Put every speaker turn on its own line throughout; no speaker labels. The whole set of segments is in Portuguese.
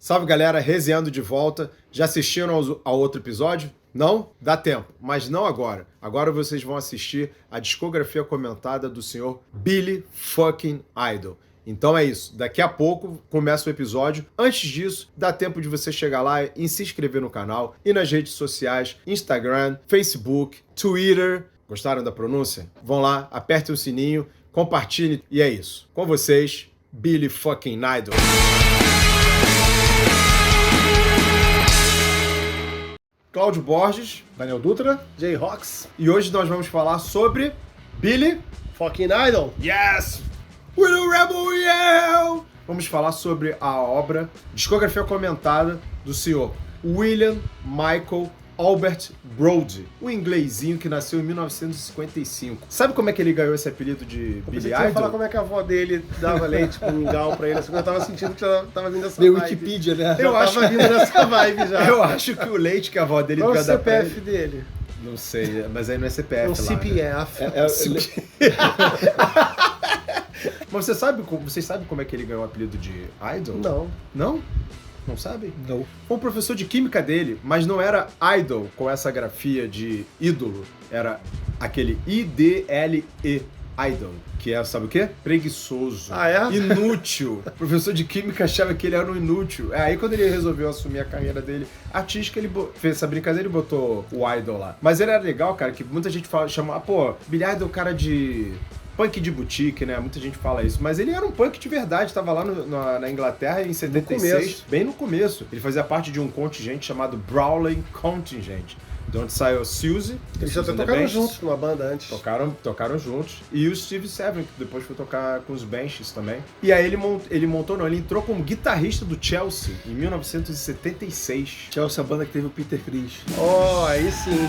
Salve galera, resenhando de volta. Já assistiram ao outro episódio? Não? Dá tempo, mas não agora. Agora vocês vão assistir a discografia comentada do senhor Billy fucking Idol. Então é isso, daqui a pouco começa o episódio. Antes disso, dá tempo de você chegar lá e se inscrever no canal e nas redes sociais, Instagram, Facebook, Twitter. Gostaram da pronúncia? Vão lá, apertem o sininho, compartilhem e é isso. Com vocês, Billy fucking Idol. Cláudio Borges,
Daniel Dutra, Jay Rox
e hoje nós vamos falar sobre Billy
fucking Idol.
Yes! We're the Rebel Yell! Vamos falar sobre a obra, discografia comentada do senhor William Michael Albert Brody, um inglesinho que nasceu em 1955. Sabe como é que ele ganhou esse apelido de Billy
Idol? Eu ia falar
Idol?
como é que a avó dele dava leite com mingau pra ele, assim, eu tava sentindo que já tava vindo essa
Deu
vibe.
Wikipedia, né?
Eu tava vindo nessa vibe já.
Eu acho que o leite que a avó dele
Qual é o
devia dar pra
CPF
ele...
dele?
Não sei, mas aí não é CPF
É um
lá,
CPF.
né? Mas vocês sabem como é que ele ganhou o apelido de Idol?
Não.
Não? Não sabe?
Não.
Foi um professor de química dele, mas não era idol com essa grafia de ídolo. Era aquele I-D-L-E, idol, que é, sabe o quê? Preguiçoso.
Ah, é?
Inútil. O professor de química achava que ele era um inútil. Aí quando ele resolveu assumir a carreira dele artística, ele fez essa brincadeira e botou o idol lá. Mas ele era legal, cara, que muita gente chama, Billy Idol é o cara de... punk de boutique, né? Muita gente fala isso. Mas ele era um punk de verdade. Tava lá na Inglaterra em 76. Bem no começo. Ele fazia parte de um contingente chamado Brawling Contingent. De onde saiu Suzy.
Eles já tocaram juntos numa banda antes.
Tocaram juntos. E o Steve Seven, que depois foi tocar com os Banshees também. E aí ele entrou como guitarrista do Chelsea em 1976.
Chelsea, a banda que teve o Peter Criss.
Oh, aí sim.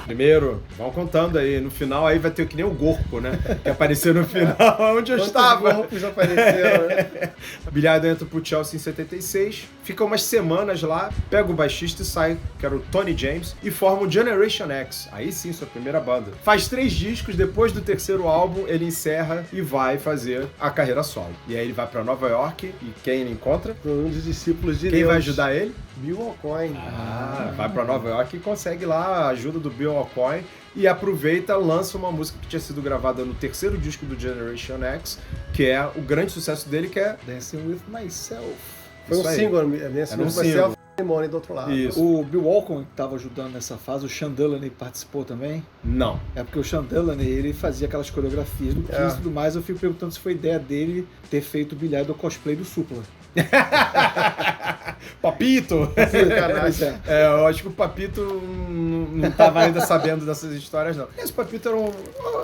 Primeiro, vão contando aí. No final aí vai ter que nem o Gorpo, né? Que apareceu no final onde eu estava.
Quantos apareceram, né?
Billy Idol entra pro Chelsea em 76. Fica umas semanas lá. Pega o baixista e sai, que era o Tony James, e forma o Generation X. Aí sim, sua primeira banda. Faz 3 discos, depois do terceiro álbum, ele encerra e vai fazer a carreira solo. E aí ele vai pra Nova York, e quem ele encontra?
Um dos discípulos de
Quem
Deus.
vai ajudar ele?
Bill Aucoin.
Vai pra Nova York e consegue lá a ajuda do Bill Aucoin e aproveita, lança uma música que tinha sido gravada no terceiro disco do Generation X, que é o grande sucesso dele, que é
Dancing With Myself.
Foi um single, Dancing With Myself e Money do outro lado.
Isso.
O Bill Walton, que estava ajudando nessa fase, o Sean Delaney participou também.
Não.
É porque o Sean Delaney, ele fazia aquelas coreografias do Kiss e tudo mais. Eu fico perguntando se foi ideia dele ter feito o Billy Idol cosplay do Supla.
Papito! Eu acho que o Papito não estava ainda sabendo dessas histórias, não. Esse Papito era um...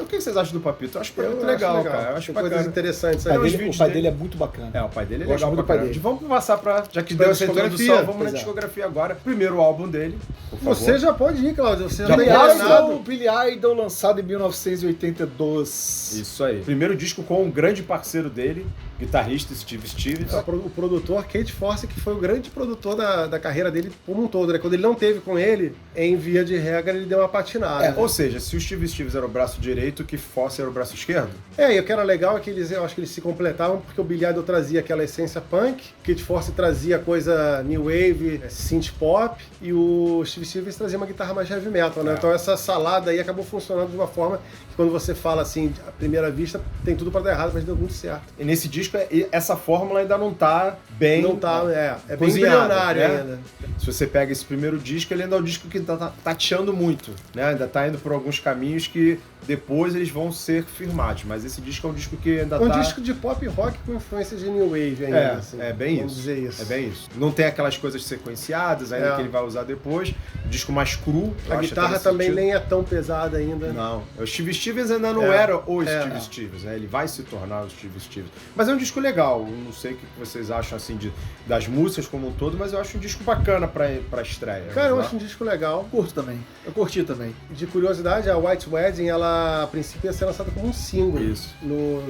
O que vocês acham do Papito? Eu acho Papito legal, cara. Eu acho
coisas
bacana.
interessantes.
O pai dele é muito bacana.
O pai dele é
Gosto
legal
muito
pra
do pai
caramba.
dele.
Vamos passar pra... Já que deu essa introdução, vamos na discografia agora. Primeiro álbum dele, por favor.
Você já pode ir, Cláudio. Você já
Billy
tá
Idol,
enganado.
Billy Idol, lançado em 1982.
Isso aí. Primeiro disco com um grande parceiro dele, guitarrista Steve Stevens.
O produtor Kate Force, que foi o grande produtor da carreira dele como um todo, né? Quando ele não teve com ele, em via de regra, ele deu uma patinada.
Ou seja, se o Steve Stevens era o braço direito, que Fosse era o braço esquerdo?
E o que era legal é que eu acho que eles se completavam, porque o Billy Idol trazia aquela essência punk, Kate Force trazia coisa new wave, synth pop, e o Steve Stevens trazia uma guitarra mais heavy metal, né? Então essa salada aí acabou funcionando de uma forma que quando você fala assim, à primeira vista, tem tudo pra dar errado, mas deu muito certo.
E nesse disco, essa fórmula ainda não tá bem...
Não tá, é bem
cozinhada,
bilionário
né?
ainda.
Se você pega esse primeiro disco, ele ainda é um disco que tá tateando muito, né? Ainda tá indo por alguns caminhos que depois eles vão ser firmados, mas esse disco é um disco que ainda
É um disco de pop rock com influência de new wave ainda. Assim,
é bem
vamos
isso.
dizer isso.
É bem isso. Não tem aquelas coisas sequenciadas ainda que ele vai usar depois. Disco mais cru.
A guitarra também nem é tão pesada ainda.
Não. O Steve Stevens ainda não era o Steve Stevens, né? Ele vai se tornar o Steve Stevens. Mas é um disco legal. Eu não sei o que vocês acham assim das músicas como um todo, mas eu acho um disco bacana pra estreia.
Cara, eu acho um disco legal.
Curto também. Eu curti também.
De curiosidade, a White Wedding, ela a princípio ia ser lançada como um single.
Isso.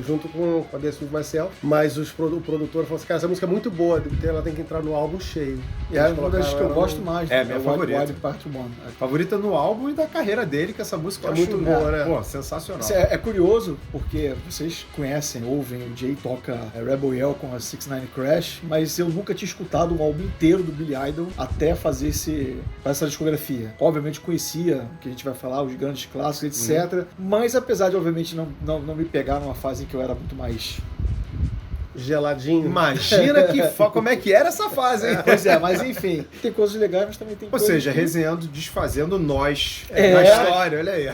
Junto com a Dance With Myself. Mas o produtor falou assim, cara, essa música é muito boa, ela tem que entrar no álbum cheio.
E é uma das que eu gosto mais.
É, minha favorita.
White Part 1.
Favorita no álbum e da carreira dele, que essa música
é
eu
muito
acho,
boa, né?
Pô, sensacional.
É curioso, porque vocês conhecem, ouvem, o Jay toca Rebel Yell com a 6ix9ine Crash, mas eu nunca tinha escutado um álbum inteiro do Billy Idol até fazer essa discografia. Obviamente conhecia, que a gente vai falar, os grandes clássicos, etc. Mas apesar de, obviamente, não me pegar numa fase em que eu era muito mais...
geladinho.
Imagina como é que era essa fase, hein?
Pois é, mas enfim, tem coisas legais, mas também tem
Ou
coisas...
seja, resenhando, desfazendo nós
É.
na história, olha aí.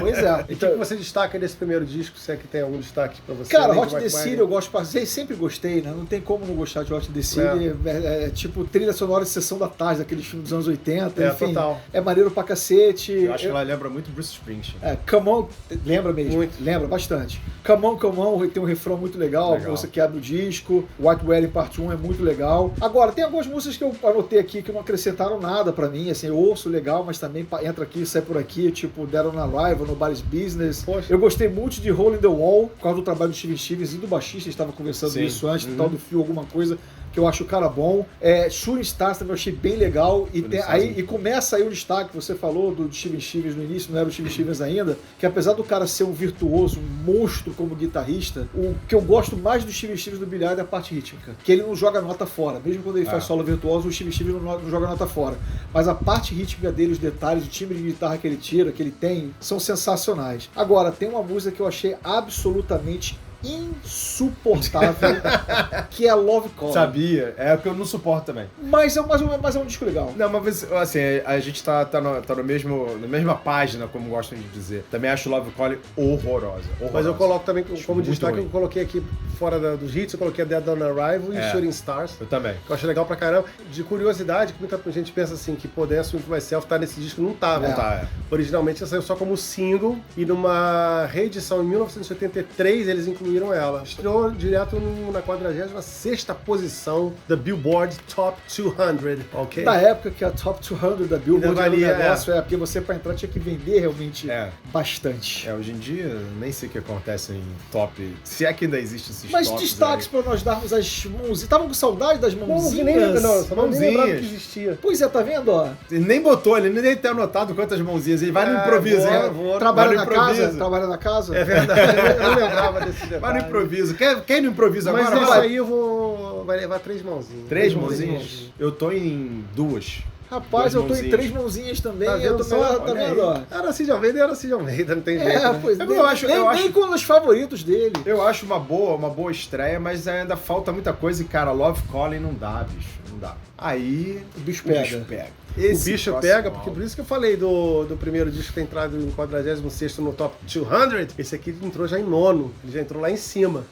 Pois é.
E o que você destaca desse primeiro disco, se é que tem algum destaque pra você?
Cara,
além
Hot
de
in the
White
City
Wine?
eu gosto, sempre gostei, né? Não tem como não gostar de Hot in the City. É tipo trilha sonora de Sessão da Tarde, daqueles filmes dos anos 80.
É,
enfim,
total.
é maneiro pra cacete.
Eu acho que ela lembra muito Bruce Springsteen.
Come On, lembra mesmo?
Muito.
Lembra bastante. Come On, tem um refrão muito legal, você que abre o disco. White Wedding Part 1 é muito legal. Agora, tem algumas músicas que eu anotei aqui que não acrescentaram nada pra mim, assim, eu ouço legal, mas também entra aqui, sai por aqui, tipo Dead on Arrival, Nobody's Business.
Poxa.
Eu gostei muito de Hole in the Wall, por causa do trabalho do Steven Stevens e do baixista, a gente estava conversando
Sim.
isso antes, tal do Phil, alguma coisa que eu acho o cara bom. Shooting Stars também eu achei bem legal. E começa aí o destaque, você falou do Steven Stevens no início, não era o Steven Stevens ainda, que apesar do cara ser um virtuoso, um monstro como guitarrista, o que eu gosto mais do Steven Stevens do Billy Idol é a parte rítmica, que ele não joga nota fora. Mesmo quando ele faz solo virtuoso, o Steven Stevens não joga nota fora. Mas a parte rítmica dele, os detalhes, o timbre de guitarra que ele tira, que ele tem, são sensacionais. Agora, tem uma música que eu achei absolutamente insuportável, que é Love Calling.
Sabia, é o que eu não suporto também.
Mas é um disco legal.
Não, mas assim, a gente tá no mesmo, na mesma página, como gostam de dizer. Também acho Love Calling horrorosa.
Mas eu coloco também como
muito
destaque,
ruim.
eu coloquei aqui fora dos hits, eu coloquei a Dead on Arrival e Shooting Stars.
Eu também.
Que eu acho legal pra caramba. De curiosidade, que muita gente pensa assim, que Dance With Myself tá nesse disco, não tava.
Não tá,
Originalmente ela saiu só como single e numa reedição em 1983 eles incluíram ela. Estreou direto na 46ª posição da Billboard Top 200, ok?
Na época que a Top 200 da Billboard era um
valia,
negócio, porque você pra entrar tinha que vender realmente bastante.
Hoje em dia, nem sei o que acontece em top, se é que ainda existe esses
Mas
tops
destaques
aí.
pra nós darmos as mãozinhas. Estavam com saudade das
Não,
mãozinhas?
nem lembrava
mãozinhas.
que existia.
Pois é, tá vendo, ó?
Ele nem botou, ele nem deve ter anotado quantas mãozinhas. Ele vai no improviso, hein?
Trabalha
Vai
na
no
casa?
improviso.
Trabalha na casa?
É verdade, eu não lembrava desse detalhe.
Vai no improviso. Quer ir no improviso
Mas
agora?
esse
Vai.
aí vai levar 3 mãozinhas.
3 mãozinhas? Eu tô em 2.
Rapaz,
Duas
eu tô em
mãozinhas.
3 mãozinhas também.
Tá
eu
vendo
tô
só?
melhor, tá
Olha
vendo, ó?
aí. Era Cid Almeida, não tem jeito, né?
Pois
Eu acho-
nem com os favoritos dele.
Eu acho uma boa estreia, mas ainda falta muita coisa e, cara, Love Calling não dá, bicho. Não dá. Aí
O bicho
o bicho pega.
O
Esse
bicho
próximo
pega, porque
álbum.
por isso que eu falei do primeiro disco ter entrado em 46º no Top 200, esse aqui entrou já em 9º, ele já entrou lá em cima.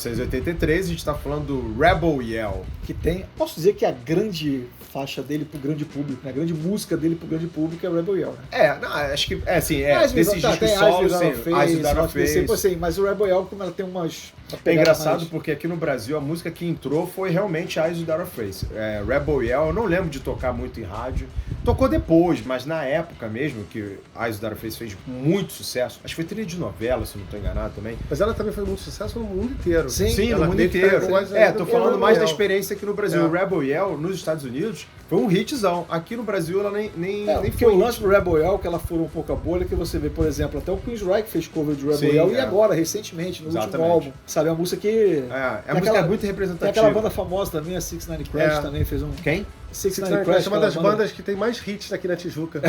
1983, a gente tá falando do Rebel Yell.
Que tem, posso dizer que a grande faixa dele pro grande público, né? A grande música dele pro grande público é Rebel Yell, né?
Acho que,
Desses
desses discos solos, sim, Eyes Without a Face.
Mas o Rebel Yell, como ela tem umas...
É engraçado porque aqui no Brasil a música que entrou foi realmente Eyes Without a Face. Rebel Yell, eu não lembro de tocar muito em rádio. Tocou depois, mas na época mesmo que Eyes Without a Face fez muito sucesso. Acho que foi trilha de novela, se não estou enganado também.
Mas ela também foi muito sucesso no mundo inteiro.
Sim,
no
ela
mundo
meio que
inteiro.
pegou mais ainda
Tô
que
falando
Rebel
mais da
Yell.
experiência aqui no Brasil.
É.
O Rebel Yell, nos Estados Unidos, foi um hitzão. Aqui no Brasil ela nem
Porque
foi
o lance do Rebel Yell, que ela furou um pouco a bolha, que você vê, por exemplo, até o Queensryche fez cover de Rebel
Sim,
Yell, e
é.
agora, recentemente, no último
Exatamente.
álbum. Sabe, a música que...
A música é muito
Tem
representativa.
aquela banda famosa também, a 69 Crash,
É.
também fez um...
Quem?
69
Crash é uma das
aquela banda-
bandas que tem mais hits aqui na Tijuca.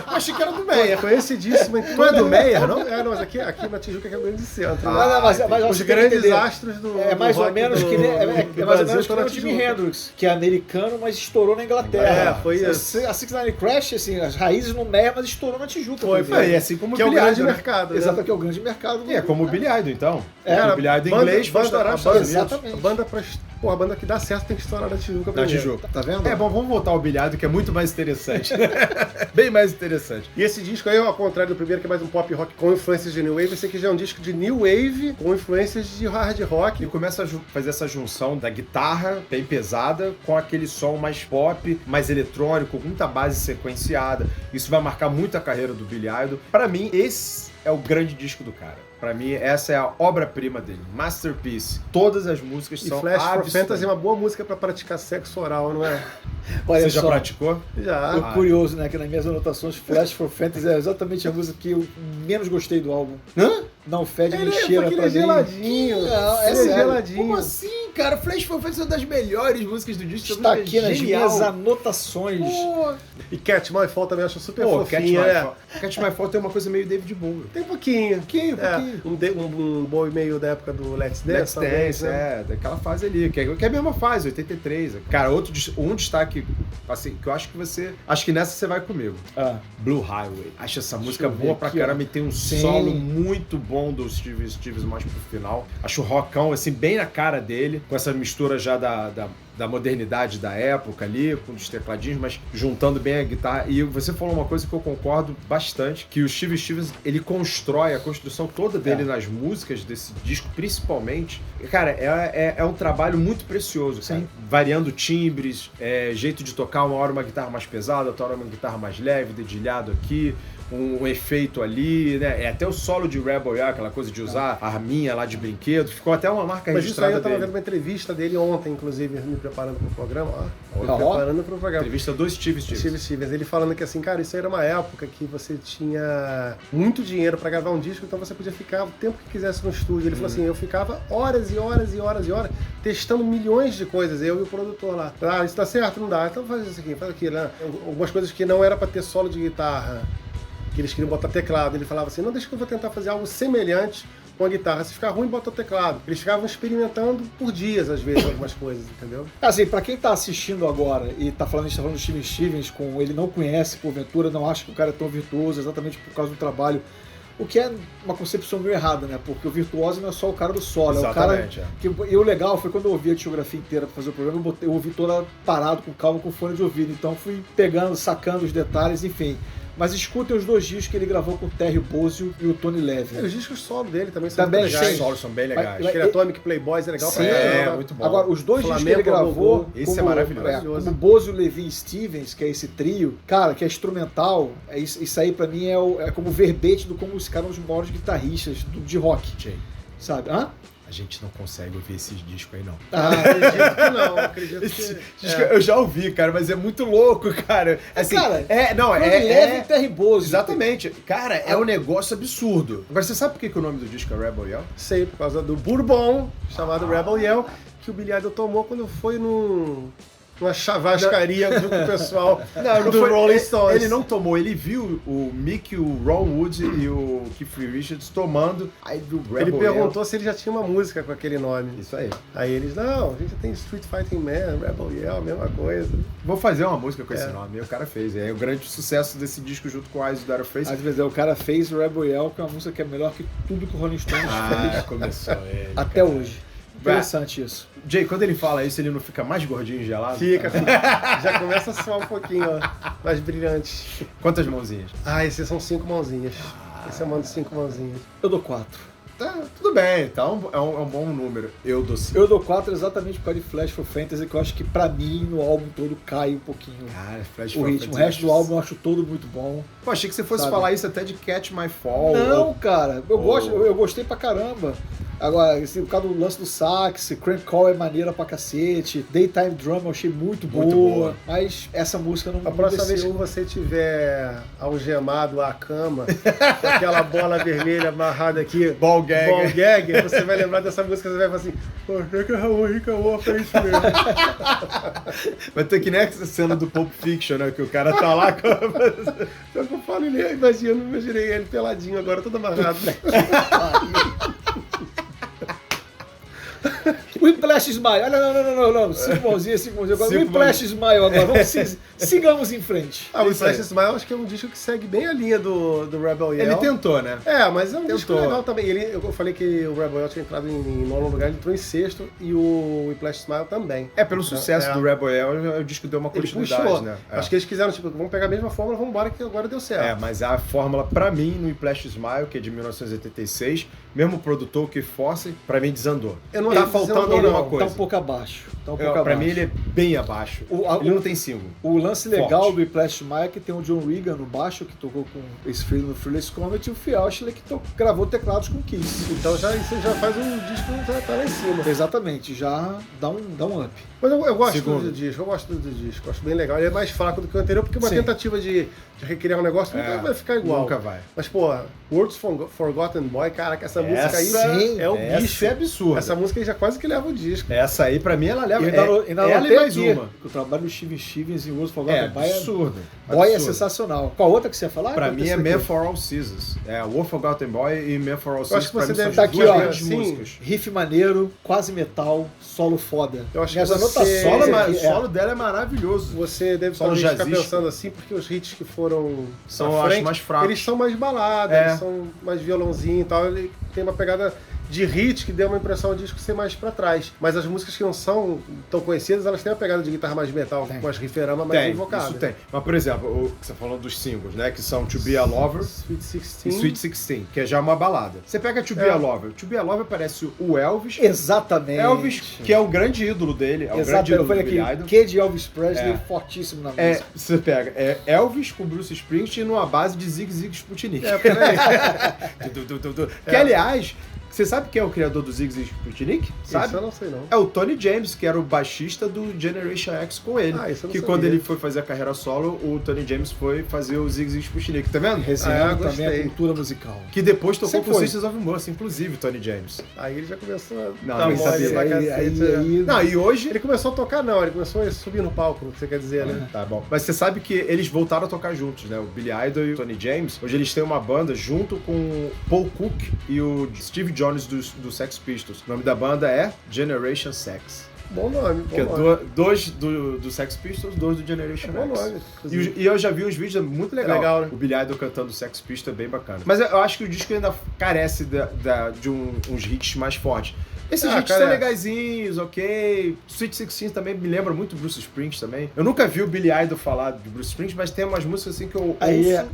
Achei que era do Meia.
Conhecidíssima.
Não é do Meyer, não?
Não, mas aqui na Tijuca que é o grande centro.
Mas
Os
você tem que
grandes
entender.
astros do
É mais
do
ou
rock
menos
do-
que nem,
do
mais ou
Brasil
menos que
estão
nem
na
o Jimi
Tijuca.
Hendrix, que é americano, mas estourou na Inglaterra.
É, foi isso.
A 69 Crash, assim, as raízes no Meia, mas estourou na Tijuca.
Foi,
por exemplo.
E assim como
Que é o
Billy
grande
Idol, né?
mercado, né?
Exato, que é o grande mercado.
É como o Billy Idol, então.
É,
o Billy Idol em inglês foi estourar nos Estados Unidos.
Exatamente.
A banda que dá certo tem que estourar na Tijuca
Na
primeiro.
Tijuca.
Tá vendo?
Bom, vamos voltar ao Billy Idol, que é muito mais interessante. Bem mais interessante.
E esse disco aí, ao contrário do primeiro, que é mais um pop rock com influências de New Wave, esse aqui já é um disco de New Wave com influências de hard rock.
E começa a fazer essa junção da guitarra bem pesada com aquele som mais pop, mais eletrônico, com muita base sequenciada. Isso vai marcar muito a carreira do Billy Idol. Pra mim, esse é o grande disco do cara. Pra mim, essa é a obra-prima dele. Masterpiece. Todas as músicas
E
são
Flash for
absolutamente-
Fantasy é uma boa música pra praticar sexo oral, não é?
Olha
Você já
só,
praticou?
Já.
o curioso, né, que nas minhas anotações, Flash for Fantasy é exatamente a música que eu menos gostei do álbum.
Hã?
Não fede nem
Ele
cheira
porque
pra
ele é
mim.
geladinho.
Não, é
Ele
sério.
geladinho.
Como assim, cara, Flash foi uma das melhores músicas do disco.
Está aqui nas
genial.
minhas anotações.
Pô.
E Catch My Fall também acho super
Pô,
fofinha, né?
Catch My Fall tem uma coisa meio David Bowie.
Tem um pouquinho.
Pouquinho.
Um Bowie meio da época do Let's Dance.
Let's Dance, daquela fase ali, que é a mesma fase, 83. Cara, um destaque, assim, que eu acho que acho que nessa você vai comigo. Blue Highway. Acho essa música boa pra caramba e tem um solo muito bom do Steve Stevens mais pro final. Acho o rockão, assim, bem na cara dele, com essa mistura já da modernidade da época ali, com os tecladinhos, mas juntando bem a guitarra. E você falou uma coisa que eu concordo bastante, que o Steve Stevens, ele constrói a construção toda dele nas músicas desse disco, principalmente. Cara, é um trabalho muito precioso, cara. Variando timbres, jeito de tocar, uma hora uma guitarra mais pesada, outra hora uma guitarra mais leve, dedilhado aqui, um efeito ali, né? Até o solo de Rebel Yell, aquela coisa de usar a arminha lá de brinquedo, ficou até uma marca
Mas isso aí
registrada
eu tava
dele.
vendo uma entrevista dele ontem, inclusive, me preparando pro programa.
Preparando
pro programa.
Entrevista do Steve Stevens.
Ele falando que assim, cara, isso aí era uma época que você tinha muito dinheiro pra gravar um disco, então você podia ficar o tempo que quisesse no estúdio. Ele falou assim, eu ficava horas e horas e horas e horas testando milhões de coisas, eu e o produtor lá. Isso tá certo? Não dá. Então faz isso aqui, faz aquilo, né? Algumas coisas que não era pra ter solo de guitarra, que eles queriam botar teclado. Ele falava assim, não, deixa que eu vou tentar fazer algo semelhante com a guitarra. Se ficar ruim, bota o teclado. Eles ficavam experimentando por dias, às vezes, algumas coisas, entendeu?
Assim, pra quem tá assistindo agora e a gente tá falando do Steve Stevens, ele não conhece, porventura, não acha que o cara é tão virtuoso exatamente por causa do trabalho, o que é uma concepção meio errada, né? Porque o virtuoso não é só o cara do solo,
Exatamente,
é o cara... E o legal foi quando eu ouvi a discografia inteira pra fazer o programa, eu ouvi toda parado, com calma, com fone de ouvido. Então fui pegando, sacando os detalhes, enfim. Mas escutem os 2 discos que ele gravou com o Terry Bozzio e o Tony Levin.
Os discos solo dele também são
Também,
muito legais.
Os solos são bem legais.
Aquele Atomic Playboys é legal pra caramba.
Muito bom.
Agora, os 2 discos que ele
Flamengo
gravou,
Gogô,
esse é maravilhoso.
como Bozzio, Levin e Stevens, que é esse trio, cara, que é instrumental, isso aí pra mim é como verbete do como esse cara é um dos maiores guitarristas de rock, sabe?
A gente não consegue ouvir esses discos aí, não.
Acredito que não, acredito que...
Eu já ouvi, cara, mas é muito louco, cara. Assim,
cara,
é
Terry Bozzio.
Exatamente. Cara, é um negócio absurdo. Agora, você sabe por que o nome do disco é Rebel Yell?
Sei, por causa do Bourbon, chamado Rebel Yell, que o Billy Idol tomou quando foi numa chavascaria junto com o pessoal do Rolling Stones.
Ele não tomou, ele viu o Mick, o Ron Wood e o Keith Richards tomando. Aí do Rebel
Ele perguntou
Yell.
se ele já tinha uma música com aquele nome.
Isso aí.
Aí eles, não, a gente tem Street Fighting Man, Rebel Yell, mesma coisa.
Vou fazer uma música com esse nome. E o cara fez. É o grande sucesso desse disco junto com Eyes That Are Face.
Às vezes o cara fez Rebel Yell, que é uma música que é melhor que tudo que o Rolling Stones fez.
Começou ele.
Até hoje. Interessante isso.
Jay, quando ele fala isso, ele não fica mais gordinho e gelado?
Fica. Já começa a soar um pouquinho, ó, mais brilhante.
Quantas mãozinhas?
Esses são 5 mãozinhas. Esse eu mando 5 mãozinhas.
Eu dou 4.
Tá, tudo bem, então é um bom número. Eu dou 5.
Eu dou 4 exatamente por causa de Flash for Fantasy, que eu acho que pra mim no álbum todo cai um pouquinho
Cara, Flash
o
for
ritmo. O
Fantasy.
resto do álbum eu acho todo muito bom.
Pô, achei que você fosse
Sabe?
falar isso até de Catch My Fall.
Não, cara, eu gostei pra caramba. Agora, por causa do lance do sax, Crank Call é maneira pra cacete, Daytime Drum eu achei muito boa, mas essa música não me
A próxima vez que
desceu.
você tiver algemado à cama, com aquela bola vermelha amarrada aqui,
Ball gag.
você vai lembrar dessa música e você vai falar assim, pô, que Raul Ricaú pra isso mesmo.
Vai ter que nem essa cena do Pulp Fiction, né? Que o cara tá lá com...
Então que eu falo, imaginei ele peladinho agora, todo amarrado.
Whiplash Smile, olha, não, 5 mãozinhas agora. Whiplash Smile agora, sigamos em frente.
O Whiplash Smile acho que é um disco que segue bem a linha do Rebel Yell.
Ele tentou, né?
Mas é um disco legal também. Eu falei que o Rebel Yell tinha entrado em nono lugar, ele entrou em sexto, e o Whiplash Smile também.
Pelo sucesso do Rebel Yell, o disco deu uma continuidade,
puxou,
né?
Acho que eles quiseram, vamos pegar a mesma fórmula, vamos embora que agora deu certo.
Mas a fórmula, pra mim, no Whiplash Smile, que é de 1986, mesmo o produtor que Force, pra mim desandou. Tá faltando alguma coisa.
Tá um pouco abaixo.
Pra mim ele é bem abaixo. Ele não tem single.
O lance legal do Whiplash Smile é que tem o John Regan no baixo, que tocou com esse filho no Fearless Comet, e o Phil Ashley que gravou teclados com Kiss.
Então isso já faz um disco que tá lá em cima.
Exatamente, já dá um up.
Mas eu gosto do disco, eu acho bem legal. Ele é mais fraco do que o anterior, porque uma tentativa de recriar um negócio nunca vai ficar igual.
Nunca vai.
Mas, pô, Words Forgotten Boy, caraca, essa música aí é o bicho.
É absurdo.
Essa música aí já quase que leva leva o disco.
Essa aí, pra mim, ela leva.
Ainda
ela e mais
aqui,
uma.
O trabalho do Steven Stevens em Wolf of
É
God Boy
absurdo.
Boy é
absurdo.
sensacional. Qual outra que você ia falar?
Pra
Qual
mim
que
é
você
Man
quer?
for All Seasons. É Wolf Forgotten Boy e Man for All
acho
Seasons.
que
Pra
você
mim
deve
são
tá
duas
aqui, ó,
grandes
sim.
músicas.
Riff maneiro, quase metal, solo foda.
Eu acho que
Minhas
você-
anotações
O
aqui,
solo dela é maravilhoso.
Você deve
Solo
talvez ficar
jazzístico.
pensando assim, porque os hits que foram
São,
pra
eu acho,
frente,
mais fracos.
eles são mais baladas,
É.
eles são mais violãozinho e tal. Ele tem uma pegada de hit que deu uma impressão de disco ser mais pra trás. Mas as músicas que não são tão conhecidas, elas têm uma pegada de guitarra mais metal,
Tem.
com as rifferamas mais
Tem,
invocadas.
isso tem. Mas, por exemplo, o que você falou dos singles, né? Que são To Be a Lover
Sweet
e
16.
Sweet 16, que é já uma balada. Você pega To Be
É.
a Lover. To Be a Lover parece o Elvis.
Exatamente.
Elvis, que é o grande ídolo dele. É o grande
Exatamente. Eu
ídolo do
falei
Billy
aqui,
Idol.
que de Elvis Presley
É.
fortíssimo na
É,
música.
você pega Elvis com Bruce Springsteen numa base de Zig Zig Sputnik.
É, peraí.
Que, aliás, você sabe quem é o criador do Zig Zig Sputnik? Sabe?
Isso eu não sei, não.
É o Tony James, que era o baixista do Generation X com ele.
Ah, isso eu não
que
sabia.
quando ele foi fazer a carreira solo, o Tony James foi fazer o Zig Zig Sputnik, tá vendo?
Resenhando
Ah,
também a
gostei.
cultura musical.
Que depois tocou
Sempre
com
foi.
Sisters of Mercy, inclusive, Tony James.
Aí ele já começou a
Não,
dar
nem
mole
sabia.
pra cacete. né?
Não, e hoje...
Ele começou a tocar, não, ele começou a subir no palco, o que você quer dizer, né?
Tá bom. Mas você sabe que eles voltaram a tocar juntos, né? O Billy Idol e o Tony James. Hoje eles têm uma banda junto com o Paul Cook e o Steve Jones do Sex Pistols. O nome da banda é Generation Sex.
Bom nome, bom
Que é
nome.
dois do Sex Pistols, dois do Generation
Bom
X.
nome,
E,
inclusive.
e eu já vi uns vídeos, é muito legal.
legal, né?
O Billy Idol cantando Sex Pistols é bem bacana. Mas eu acho que o disco ainda carece de uns hits mais fortes. Esses hits
carece.
são legaisinhos, ok. Sweet 16 também me lembra muito Bruce Springsteen também. Eu nunca vi o Billy Idol falar de Bruce Springsteen, mas tem umas músicas assim que eu
Aí
ouço.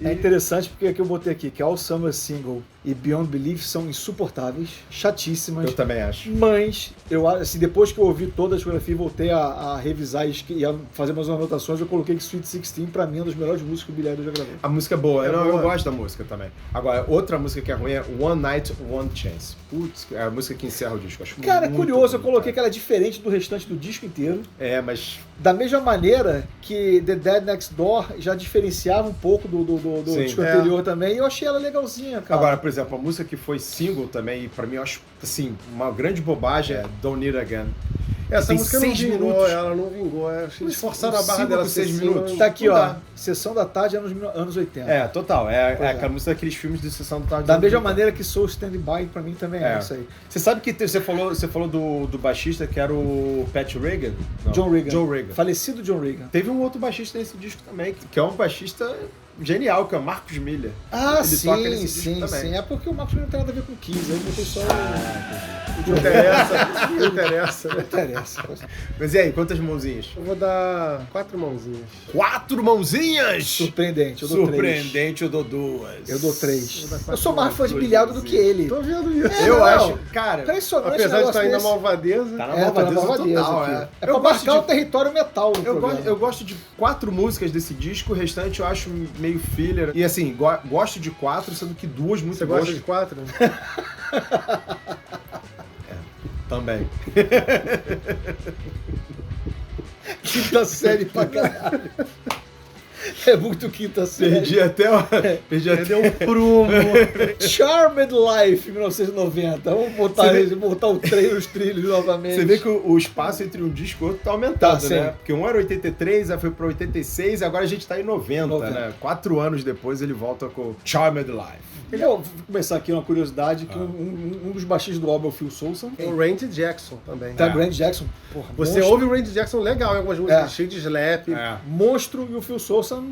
É interessante porque aqui eu botei aqui que All Summer Single e Beyond Belief são insuportáveis, chatíssimas.
Eu também acho.
Mas, eu assim, depois que eu ouvi toda a discografia e voltei a revisar e a fazer umas anotações, eu coloquei que Sweet 16 pra mim é uma das melhores músicas que o Billy Idol já gravou.
A música é boa.
É
eu
boa.
gosto da música também. Agora, outra música que é ruim é One Night, One Chance. Putz, é a música que encerra o disco. Acho
Cara,
muito
curioso, eu
ruim,
coloquei que
cara.
ela é diferente do restante do disco inteiro.
É, mas...
Da mesma maneira que The Dead Next Door já diferenciava um pouco do
Sim.
disco
É.
anterior também, e eu achei ela legalzinha, cara.
Agora, por exemplo, a música que foi single também, e pra mim eu acho, assim, uma grande bobagem é Don't Need Again.
Essa
tem
música não
6
vingou,
minutos.
ela não vingou. Eles forçaram a barra
Single
dela
com
ser
6
single,
minutos.
Tá aqui,
Não
ó,
dá.
Sessão da Tarde anos 80.
É, total. É
Pois é.
aquela música daqueles filmes de sessão da tarde.
Da mesma maneira que Soul Stand By, pra mim também é
É.
isso aí.
Você sabe que você falou do baixista que era o Pat Regan? Não.
John Regan.
John Regan.
Falecido John Regan.
Teve um outro baixista nesse disco também, que é um baixista genial, que é o Marcos Miller.
Ah,
Ele toca nesse
sim,
disco também.
sim. É porque o Marcos não tem nada a ver com Kiss, aí eu botei só o John
Não
Regan.
interessa, não interessa.
Não interessa.
Mas e aí, quantas mãozinhas?
Eu vou dar 4 mãozinhas.
4 mãozinhas!
Surpreendente, eu dou 3.
Surpreendente, eu dou 2.
Eu dou 3.
Vou dar
Eu sou mais fã de
duas
bilhado do que ele.
Tô vendo isso.
É,
Eu
não,
acho, cara...
Impressionante
Apesar de
negócio
estar indo na
desse.
malvadeza.
Tá na
É, tá na
malvadeza
malvadeza
total,
aqui.
é.
É pra
Eu gosto
marcar o
de...
território metal do
Eu
programa.
gosto de 4 músicas desse disco, o restante eu acho meio filler. E assim, gosto de 4, sendo que 2 muito
Você
boas.
gosta de 4?
Também.
Quinta série pra caralho. É muito quinta série.
Perdi até o... Perdi até
Deu um prumo.
Charmed Life, 1990. Vamos botar o trem nos trilhos novamente.
Você vê que o espaço entre um disco e outro tá aumentado,
Tá,
né?
sim.
Porque um era 83, aí foi pra 86, e agora a gente tá em 90, né? 4 anos depois ele volta com Charmed Life.
Vou começar aqui uma curiosidade, que um dos baixistas do álbum é o Phil Soulson.
O Randy Jackson também.
Tá,
É.
Grant Jackson. Porra,
Você
monstro.
ouve o Randy Jackson legal em algumas músicas,
É.
cheio de slap.
Monstro, e o Phil Soulson,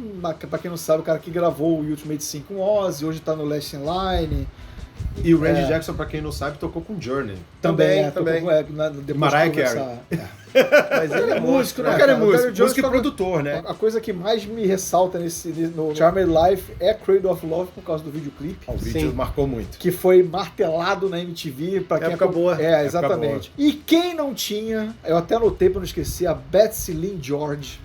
pra quem não sabe, o cara que gravou o Ultimate Sim com Ozzy, hoje tá no Last in Line.
E o Randy Jackson, pra quem não sabe, tocou com Journey.
Também.
Depois
Mariah
de começar-
Mas ele é músico,
né,
O
né?
cara é
cara? O
músico,
Terry Jones
músico e
toca-
produtor, né?
A coisa que mais me ressalta no Charmed Life é Cradle of Love por causa do videoclipe.
O vídeo
Sim.
marcou muito.
Que foi martelado na MTV pra quem
Época boa.
É,
Época
exatamente. E quem não tinha, eu até anotei pra não esquecer, a Betsy Lynn George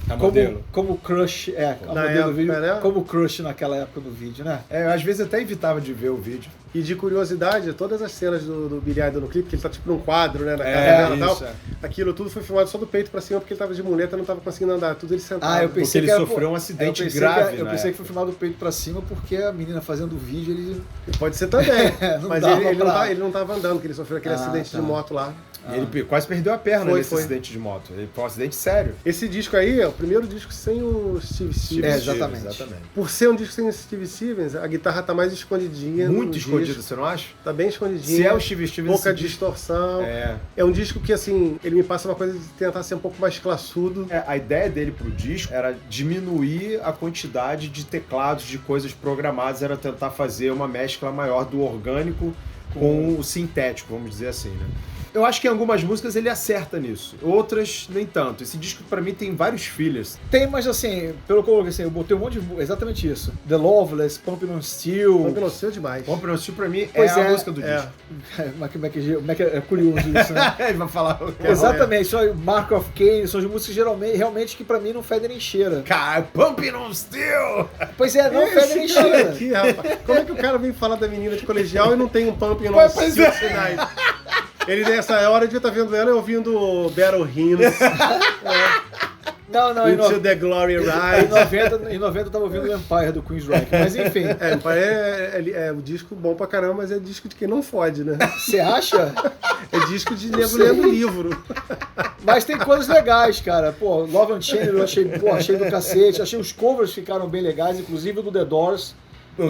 A modelo.
como crush, a
Na
modelo do vídeo,
época, né?
como crush naquela época do vídeo, né?
É, às vezes até evitava de ver o vídeo.
E de curiosidade, todas as cenas do Billy Idol no clipe, que ele tá tipo num quadro, né, na casa dela e tal, aquilo tudo foi filmado só do peito pra cima, porque ele tava de muleta, não tava conseguindo andar, tudo ele sentado.
Eu pensei
porque ele sofreu um acidente grave,
Eu pensei que foi filmado do peito pra cima, porque a menina fazendo o vídeo, ele...
Pode ser também, mas ele não tava andando, que ele sofreu aquele acidente de moto lá.
E ele quase perdeu a perna nesse acidente de moto. Ele foi um acidente sério.
Esse disco aí é o primeiro disco sem o Steve Stevens.
Exatamente.
Por ser um disco sem o Steve Stevens, a guitarra tá mais escondidinha.
Muito escondida, você não acha?
Tá bem escondidinha.
Se é o Steve Stevens...
Pouca distorção. É um disco que, assim, ele me passa uma coisa de tentar ser um pouco mais classudo.
A ideia dele pro disco era diminuir a quantidade de teclados, de coisas programadas, era tentar fazer uma mescla maior do orgânico com o sintético, vamos dizer assim, né? Eu acho que em algumas músicas ele acerta nisso, outras nem tanto. Esse disco pra mim tem vários fillers.
Tem, mas assim, pelo que eu coloquei, assim, eu botei um monte de... Exatamente isso. The Loveless, Pumping on Steel.
Pumping on Steel demais.
Pumping on Steel pra mim é a música do disco.
Como é que é curioso isso, né?
Ele vai falar o que
Exatamente, só Mark of Cain, são as músicas realmente que pra mim não fedem nem cheira.
Cara, Pumping on Steel!
Pois é, não fedem nem cheira.
Aqui, rapaz. Como é que o cara vem falar da menina de colegial e não tem um Pumping on Steel nos finais? Ele nessa hora devia estar vendo ela e ouvindo Battle Hymns.
Não,
Into the Glory Ride.
Em 90 eu tava ouvindo o Empire do Queensryche, mas enfim.
Empire é um disco bom pra caramba, mas é disco de quem não fode, né?
Você acha?
É disco de nego lendo livro.
Mas tem coisas legais, cara. Pô, Love Unchained eu achei do cacete. Achei os covers ficaram bem legais, inclusive o do The Doors.
O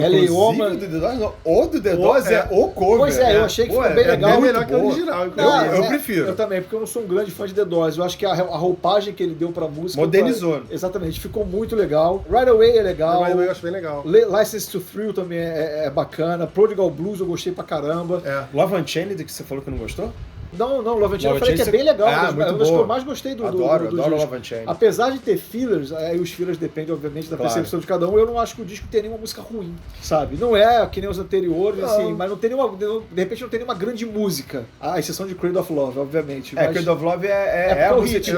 do The Doors é o cover.
Pois é, eu achei que ficou bem legal.
É melhor que o original.
Eu prefiro.
Eu também, porque eu não sou um grande fã de The Doors. Eu acho que a roupagem que ele deu pra música...
Modernizou.
Exatamente, ficou muito legal. Right Away é legal.
Right Away eu acho bem legal.
License to Thrill também é bacana. Prodigal Blues eu gostei pra caramba.
Love Unchained, que você falou que não gostou?
Não, Love Unchained eu falei que é bem legal. Uma das que eu mais gostei do
adoro
disco.
Love Unchained.
Apesar de ter fillers, aí os fillers dependem, obviamente, da percepção de cada um, eu não acho que o disco tenha nenhuma música ruim, sabe? Não é que nem os anteriores, assim, mas não tem nenhuma, de repente não tem nenhuma grande música. À exceção de Cradle of Love, obviamente.
Mas... Cradle of Love é o hit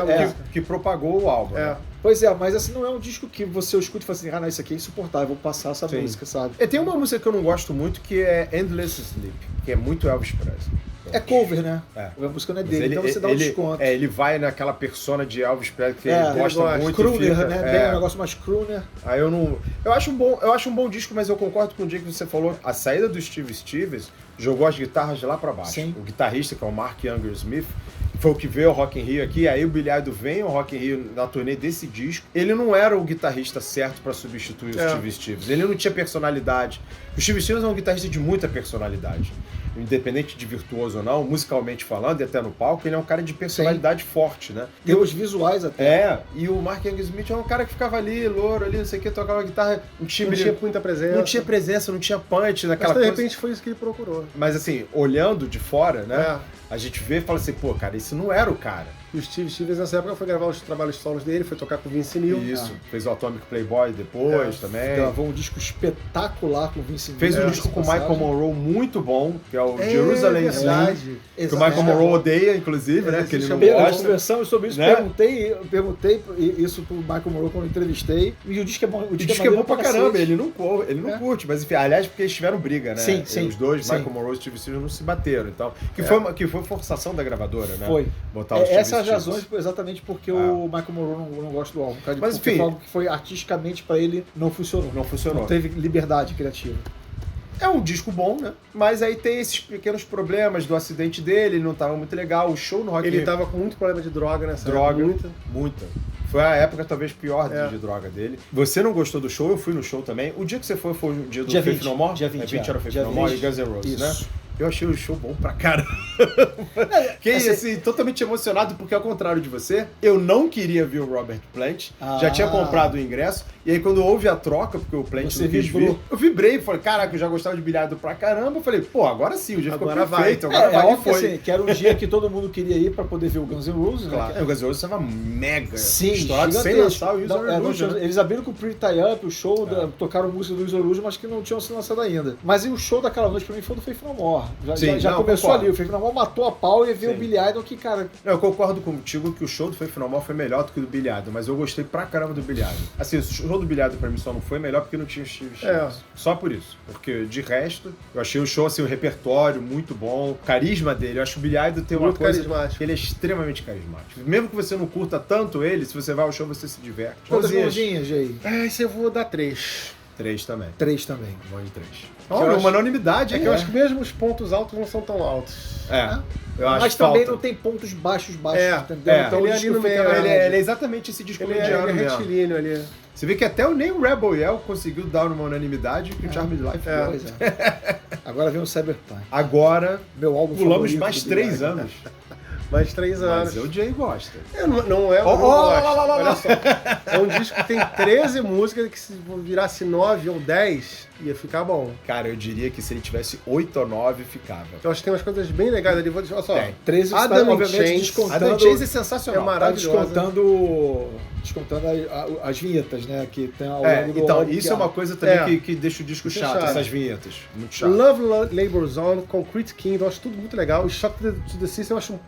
que propagou o álbum. Né?
Pois é, mas assim, não é um disco que você escuta e fala assim, não, isso aqui é insuportável, vou passar essa música, sabe?
Tem uma música que eu não gosto muito, que é Endless Sleep, que é muito Elvis Presley.
É cover, né? A música não é dele, então você dá um desconto.
Ele vai naquela persona de Elvis Presley que ele gosta muito.
Crooner, né? Bem, um negócio mais crooner.
Aí eu não... Eu acho um bom disco, mas eu concordo com o dia que você falou. A saída do Steve Stevens jogou as guitarras de lá pra baixo.
Sim.
O guitarrista, que é o Mark Younger Smith, foi o que veio ao Rock in Rio aqui. Aí o Billy Idol vem ao Rock in Rio na turnê desse disco. Ele não era o guitarrista certo pra substituir o Steve Stevens. Ele não tinha personalidade. O Steve Stevens é um guitarrista de muita personalidade. Independente de virtuoso ou não, musicalmente falando e até no palco, ele é um cara de personalidade forte, né?
Tem os visuais até.
E o Mark Young Smith é um cara que ficava ali, louro ali, não sei o que, tocava guitarra,
não tinha muita presença.
Não tinha presença, não tinha punch naquela
coisa. Mas de repente foi isso que ele procurou.
Mas assim, olhando de fora, né? A gente vê e fala assim, pô, cara, esse não era o cara.
E o Steve Stevens nessa época foi gravar os trabalhos solos dele, foi tocar com o Vince Neil.
Isso, fez o Atomic Playboy depois também.
Gravou um disco espetacular com o Vince Neil.
Fez um disco com o Michael Monroe muito bom, que é o Jerusalem Slim. Que o Michael Monroe odeia, inclusive, né? Que ele não gosta.
Conversamos sobre isso, né? perguntei isso pro Michael Monroe quando eu entrevistei. E o disco é bom.
O disco é bom pra caramba, ele não curte. Mas enfim, aliás, porque eles tiveram briga, né?
Sim.
Os dois, Michael Monroe e Steve Stevens, não se bateram. Então, que foi forçação da gravadora, né?
Foi.
Botar o Steve
as razões exatamente porque o Michael Monroe não gosta do álbum. Mas enfim, que foi artisticamente pra ele não funcionou. Não teve liberdade criativa.
É um disco bom, né? Mas aí tem esses pequenos problemas do acidente dele, ele não tava muito legal, o show no Rock in Rio...
Ele tava com muito problema de droga nessa
época. Muita. Foi a época talvez pior de droga dele. Você não gostou do show, eu fui no show também. O dia que você foi o dia do Faith No More?
Dia 20
era o Faith No More e Guns N' Roses, né? Eu achei o show bom pra caramba. Fiquei assim, totalmente emocionado, porque ao contrário de você, eu não queria ver o Robert Plant, já tinha comprado o ingresso, e aí quando houve a troca, porque o Plant não quis vir, eu vibrei, falei, caraca, eu já gostava de Billy Idol pra caramba, eu falei, pô, agora sim, o dia ficou perfeito, agora vai,
foi. Assim, que era um dia que todo mundo queria ir pra poder ver o Guns N' Roses,
claro.
né?
O Guns N' Roses tava mega
estourado,
sem lançar o Use Your Illusion.
Eles abriram com o Pretty Tie Up, o show, tocaram música do Use Your Illusion, mas que não tinham se lançado ainda. Mas e o show daquela noite pra mim foi do Faith No More. Já começou
concordo.
ali. O Faith No More matou a pau e veio
Sim.
o Billy Idol que, cara...
Eu concordo contigo que o show do Faith No More foi melhor do que o do Billy Idol, mas eu gostei pra caramba do Billy Idol. Assim, o show do Billy Idol pra mim só não foi melhor porque não tinha o Steve Stevens. Só por isso. Porque, de resto, eu achei o show, assim, o repertório muito bom, o carisma dele. Eu acho que o Billy Idol tem uma
Muito
coisa...
carismático.
Ele é extremamente carismático. Mesmo que você não curta tanto ele, se você vai ao show, você se diverte.
Quantas
Mãozinhas?
mãozinhas aí?
Esse eu vou dar 3.
3 também.
3 também.
Vamos de 3.
eu
Olha,
acho-
uma unanimidade,
É
hein?
que eu acho que mesmo os pontos altos não são tão altos.
Eu acho
Mas
que
também
falta.
não tem pontos baixos, entendeu?
é.
Ele
Ele
é
ali no meio,
Ele é exatamente esse disco
Ele é
mediano mesmo.
retilíneo ali.
Você vê que até nem o Rebel Yell conseguiu dar uma unanimidade que o Charmed Life deu.
Pois é. Agora vem o Cyberpunk.
Agora,
Meu álbum
pulamos
favorito
mais
do Billy
3
Idol.
anos.
Mais 3 anos.
Mas o Jay gosta.
Não é o que eu
Ó,
gosto.
ó, ó, ó, ó, ó.
Olha só. É um disco que tem 13 músicas que se virasse 9 ou 10, ia ficar bom.
Cara, eu diria que se ele tivesse 8 ou 9, ficava.
Eu acho que tem umas coisas bem legais ali. Olha só.
Tem.
13 você
Adam
tá,
and
obviamente,
Chains.
descontando...
A Dan Chase é sensacional.
É
Tá
maravilhosa.
descontando as vinhetas, né? Que tem ao
É,
longo do
então,
álbum,
isso
que
é uma coisa também que deixa o disco
Isso é
chato,
chato.
essas vinhetas. Muito chato.
Love Labor Zone, Concrete Kingdom, eu acho tudo muito legal. E Shock to the System eu acho um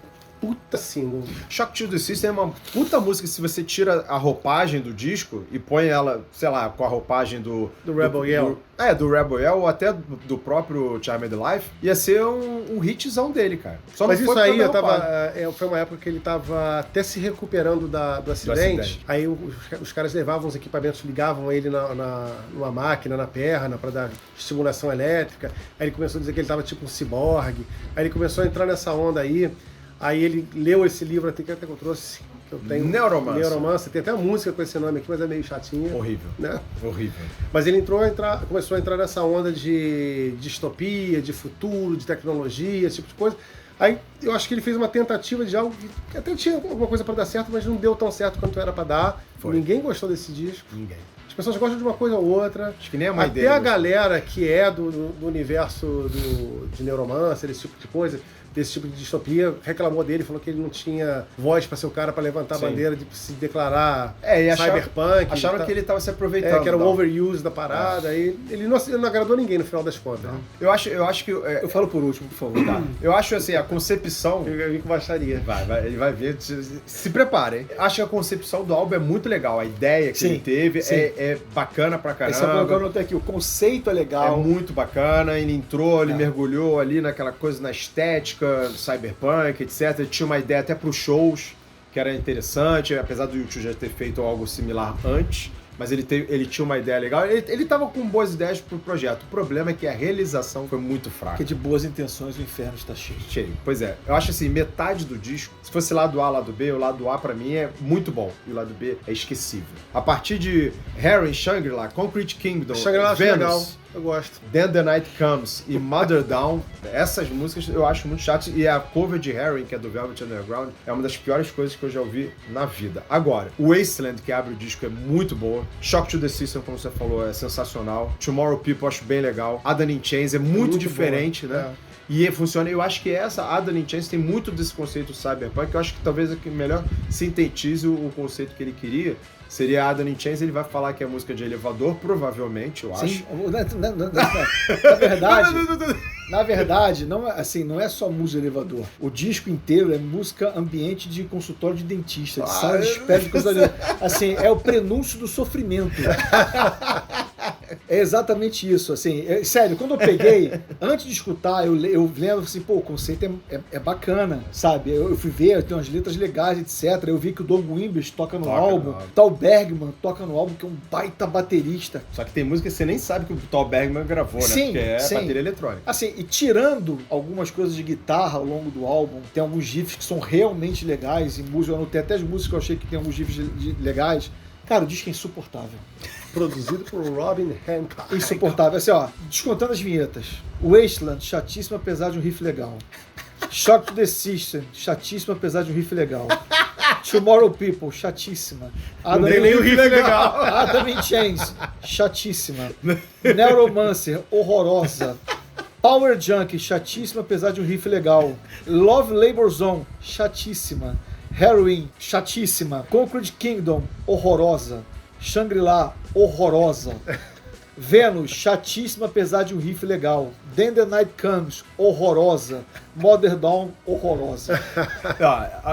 puta single.
Shock to the System é uma puta música. Se você tira a roupagem do disco e põe ela, sei lá, com a roupagem do
Rebel Yell.
do Rebel Yell ou até do próprio Charmed Life, ia ser um hitzão dele, cara. Só
Mas
não
isso
foi
aí
porque
foi uma época que ele tava até se recuperando do acidente.
acidente.
Aí os caras levavam os equipamentos, ligavam ele numa máquina, na perna, pra dar estimulação elétrica. Aí ele começou a dizer que ele tava tipo um ciborgue. Aí ele começou a entrar nessa onda aí. Aí ele leu esse livro até que eu trouxe, que eu tenho.
Neuromancer.
Neuromancer. Tem até uma música com esse nome aqui, mas é meio chatinha.
Horrível.
Né?
Horrível.
Mas ele começou a entrar nessa onda de distopia, de futuro, de tecnologia, esse tipo de coisa. Aí eu acho que ele fez uma tentativa de algo que até tinha alguma coisa para dar certo, mas não deu tão certo quanto era para dar.
Foi.
Ninguém gostou desse disco.
Ninguém.
As pessoas gostam de uma coisa ou outra.
Acho que nem a mãe
Até
dele
a
gostou.
galera que é do universo de Neuromancer, esse tipo de coisa, desse tipo de distopia, reclamou dele, falou que ele não tinha voz para ser o cara para levantar a
Sim.
bandeira de se declarar
E
cyberpunk.
acharam que ele tava se aproveitando.
que era o
não.
overuse da parada. Aí ele não agradou ninguém no final das contas. Né?
Eu acho que...
Eu falo por último, por favor.
Tá. Eu acho assim, a concepção...
Eu vi que baixaria.
Ele vai ver. Se preparem. Acho que a concepção do álbum é muito legal. A ideia que
Sim,
ele teve
sim.
é bacana pra
Esse é o que eu
caramba.
anotei aqui. O conceito é
É
legal.
muito bacana. Ele entrou, ele
É.
mergulhou ali naquela coisa, na estética, do cyberpunk, etc. Ele tinha uma ideia até pros shows, que era interessante, apesar do YouTube já ter feito algo similar antes. Mas ele tinha uma ideia legal. Ele tava com boas ideias pro projeto. O problema é que a realização foi muito fraca.
Porque de boas intenções o inferno está cheio.
Cheio. Pois é. Eu acho assim, metade do disco, se fosse lado A, lado B, o lado A pra mim é muito bom. E o lado B é esquecível. A partir de Harry e Shangri-La, Concrete Kingdom,
Shangri-La acho
Venus,
legal. Eu gosto.
Then the Night Comes e Mother Down, essas músicas eu acho muito chatas. E a cover de Harry, que é do Velvet Underground, é uma das piores coisas que eu já ouvi na vida. Agora, o Wasteland, que abre o disco, é muito boa. Shock to the System, como você falou, é sensacional. Tomorrow People, eu acho bem legal. Adam in Chains é muito diferente,
boa.
né? E funciona. Eu acho que essa Adam in Chains tem muito desse conceito cyberpunk, que eu acho que talvez é que melhor sintetize o conceito que ele queria. Seria Adam in Chains, ele vai falar que é música de elevador, provavelmente, eu acho.
Sim, na verdade, não é só música de elevador. O disco inteiro é música ambiente de consultório de dentista, de sala de espera de coisa ali. Assim, é o prenúncio do sofrimento. É exatamente isso, assim, sério, quando eu peguei, antes de escutar, eu lembro assim, pô, o conceito é bacana, sabe? Eu fui ver, tem umas letras legais, etc. Eu vi que o Don Wimbers toca no álbum, Tal Bergman toca no álbum, que é um baita baterista.
Só que tem música que você nem sabe que o Tal Bergman gravou, né?
Sim,
Porque é
sim.
bateria eletrônica.
Assim, e tirando algumas coisas de guitarra ao longo do álbum, tem alguns riffs que são realmente legais, e música, eu anotei até as músicas que eu achei que tem alguns riffs legais. Cara, o disco é insuportável.
Produzido por Robin Hancock.
Insuportável. Assim, ó, descontando as vinhetas. Wasteland, chatíssimo apesar de um riff legal. Shock to the System, chatíssimo apesar de um riff legal. Tomorrow People, chatíssima.
Não tem nem o riff legal.
Adam in Chains, chatíssima. Neuromancer, horrorosa. Power Junk, chatíssima apesar de um riff legal. Love Labor Zone, chatíssima. Heroin, chatíssima. Concrete Kingdom, horrorosa. Shangri-La, horrorosa. Vênus, chatíssima, apesar de um riff legal. Then the Night Comes, horrorosa. Modern Dawn, horrorosa.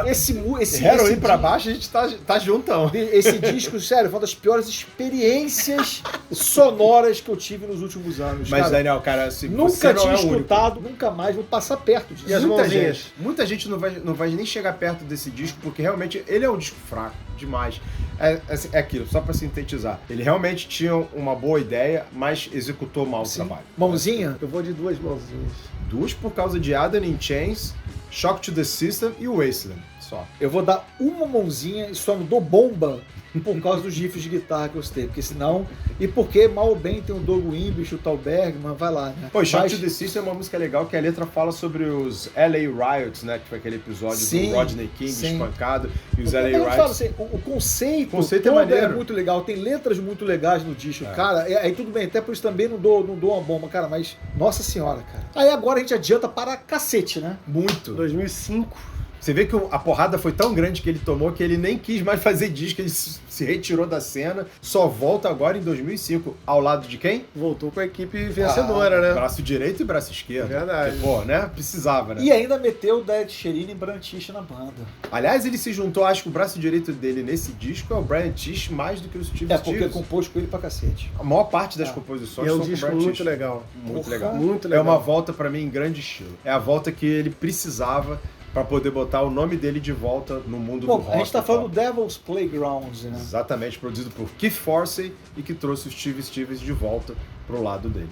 Esse
Heroin pra baixo, a gente tá juntão.
Esse disco, sério, foi uma das piores experiências sonoras que eu tive nos últimos anos.
Mas,
cara,
Daniel, cara, assim,
nunca tinha escutado, nunca mais vou passar perto disso.
E as mãozinhas?
Muita gente não vai nem chegar perto desse disco, porque realmente ele é um disco fraco demais. É aquilo, só pra sintetizar. Ele realmente tinha uma boa ideia, mas executou mal o trabalho.
Mãozinha?
Eu vou de 2 mãozinhas.
2 por causa de Adam in Chains, Shock to the System e Wasteland, só.
Eu vou dar uma mãozinha e só não dou bomba por causa dos riffs de guitarra que eu citei, porque senão... E porque mal ou bem tem o Doug Wimbish, o Tal Bergman, vai lá, né?
Pô, Shock to the System é uma música legal que a letra fala sobre os LA Riots, né? Que foi aquele episódio do Rodney King espancado e os LA Riots.
Falo assim, o conceito
é maneiro.
É muito legal, tem letras muito legais no disco, cara. Aí tudo bem, até por isso também não dou uma bomba, cara, mas nossa senhora, cara. Aí agora a gente adianta para cacete, né?
Muito.
2005.
Você vê que a porrada foi tão grande que ele tomou que ele nem quis mais fazer disco, ele se retirou da cena, só volta agora em 2005. Ao lado de quem?
Voltou com a equipe vencedora, né?
Braço direito e braço esquerdo.
Verdade.
Porque, pô, né? Precisava, né?
E ainda meteu o Ed Sheeran e Brian Tish na banda.
Aliás, ele se juntou, acho que o braço direito dele nesse disco é o Brian Tish mais do que o Steve Stevens.
Porque compôs com ele pra cacete.
A maior parte das composições
é um
são
disco
com o Brian
muito
Tish.
legal.
Muito legal.
Muito legal.
É uma volta pra mim em grande estilo. É a volta que ele precisava pra poder botar o nome dele de volta no mundo do rock.
A gente tá falando do Devil's Playground, né?
Exatamente, produzido por Keith Forsey e que trouxe o Steve Stevens de volta pro lado dele.